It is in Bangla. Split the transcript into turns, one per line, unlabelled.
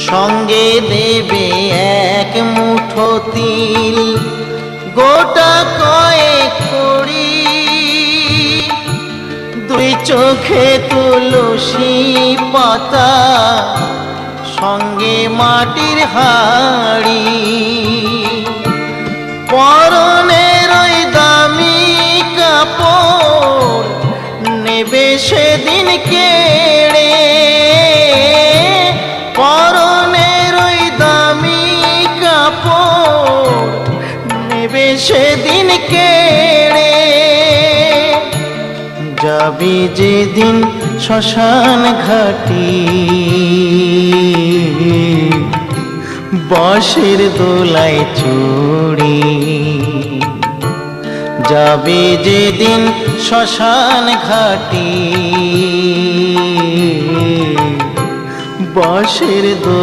সঙ্গে দেবে এক মুঠো তিল, গোটা কয়েক কড়ি, দুই চোখে তুলসী পাতা, সঙ্গে মাটির হাড়ি। পরনের ওই দামি কাপড় নেবে সেদিন কেড়ে, পরনের ওই দামি কাপড় নেবে সেদিন কেড়ে। যাবি যেদিন শ্মশান ঘাটি, বাঁশের দোলায় চড়ি, যাবি যেদিন শ্মশান ঘাটি, বাঁশের দোলায়